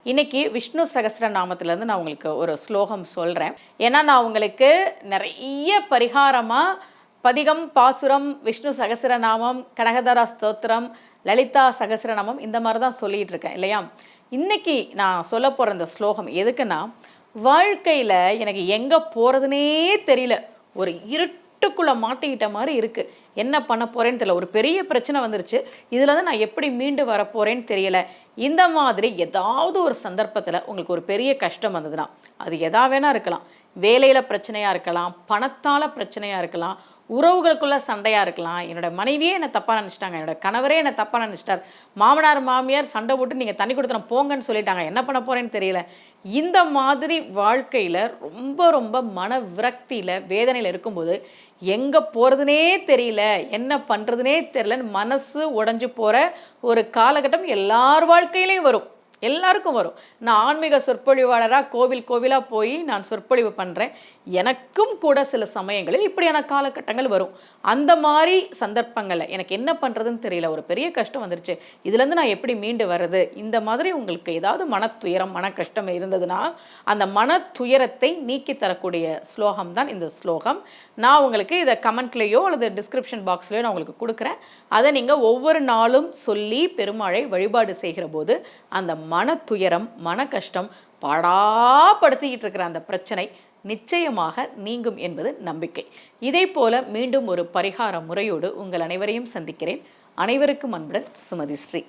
இன்னைக்கு விஷ்ணு சகஸ்ரநாமத்திலேருந்து நான் உங்களுக்கு ஒரு ஸ்லோகம் சொல்கிறேன். ஏன்னா நான் உங்களுக்கு நிறைய பரிகாரமாக பதிகம், பாசுரம், விஷ்ணு சகஸ்ரநாமம், கனகதாரா ஸ்தோத்திரம், லலிதா சகஸ்ரநாமம் இந்த மாதிரி தான் சொல்லிகிட்டு இருக்கேன் இல்லையா. இன்னைக்கு நான் சொல்ல போகிற இந்த ஸ்லோகம் எதுக்குன்னா, வாழ்க்கையில் எனக்கு எங்கே போகிறதுனே தெரியல, ஒரு இருட்டுக்குள்ளே மாட்டிக்கிட்ட மாதிரி இருக்குது, என்ன பண்ண போகிறேன்னு தெரியல, ஒரு பெரிய பிரச்சனை வந்துருச்சு, இதில் வந்து நான் எப்படி மீண்டு வரப்போகிறேன்னு தெரியலை. இந்த மாதிரி ஏதாவது ஒரு சந்தர்ப்பத்தில் உங்களுக்கு ஒரு பெரிய கஷ்டம் வந்ததுன்னா, அது எதா வேணா இருக்கலாம். வேலையில் பிரச்சனையாக இருக்கலாம், பணத்தால் பிரச்சனையாக இருக்கலாம், உறவுகளுக்குள்ள சண்டையாக இருக்கலாம், என்னோடய மனைவியே என்னை தப்பாக நினச்சிட்டாங்க, என்னோடய கணவரே என்னை தப்பாக நினச்சிட்டார், மாமனார் மாமியார் சண்டை போட்டு நீங்கள் தண்ணி கொடுத்துன போங்கன்னு சொல்லிட்டாங்க, என்ன பண்ண போகிறேன்னு தெரியல. இந்த மாதிரி வாழ்க்கையில் ரொம்ப ரொம்ப மன விரக்தியில் வேதனையில் இருக்கும்போது எங்கே போகிறதுனே தெரியல, என்ன பண்ணுறதுனே தெரியலன்னு மனசு உடஞ்சி போகிற ஒரு காலகட்டம் எல்லார் வாழ்க்கையிலையும் வரும், எல்லாருக்கும் வரும். நான் ஆன்மீக சொற்பொழிவாளராக கோவில் கோவிலாக போய் நான் சொற்பொழிவு பண்ணுறேன். எனக்கும் கூட சில சமயங்களில் இப்படியான காலகட்டங்கள் வரும். அந்த மாதிரி சந்தர்ப்பங்களில் எனக்கு என்ன பண்ணுறதுன்னு தெரியல, ஒரு பெரிய கஷ்டம் வந்துருச்சு, இதுலேருந்து நான் எப்படி மீண்டு வர்றது, இந்த மாதிரி உங்களுக்கு ஏதாவது மனத்துயரம் மன கஷ்டம் இருந்ததுன்னா அந்த மன துயரத்தை நீக்கி தரக்கூடிய ஸ்லோகம் தான் இந்த ஸ்லோகம். நான் உங்களுக்கு இதை கமெண்ட்லேயோ அல்லது டிஸ்கிரிப்ஷன் பாக்ஸ்லேயோ நான் உங்களுக்கு கொடுக்குறேன். அதை நீங்கள் ஒவ்வொரு நாளும் சொல்லி பெருமாளை வழிபாடு செய்கிற போது அந்த மன துயரம் மன கஷ்டம் பாடாப்படுத்திக்கிட்டு இருக்கிற அந்த பிரச்சனை நிச்சயமாக நீங்கும் என்பது நம்பிக்கை. இதே போல மீண்டும் ஒரு பரிகார முறையோடு உங்கள் அனைவரையும் சந்திக்கிறேன். அனைவருக்கும் அன்புடன் சுமதி ஸ்ரீ.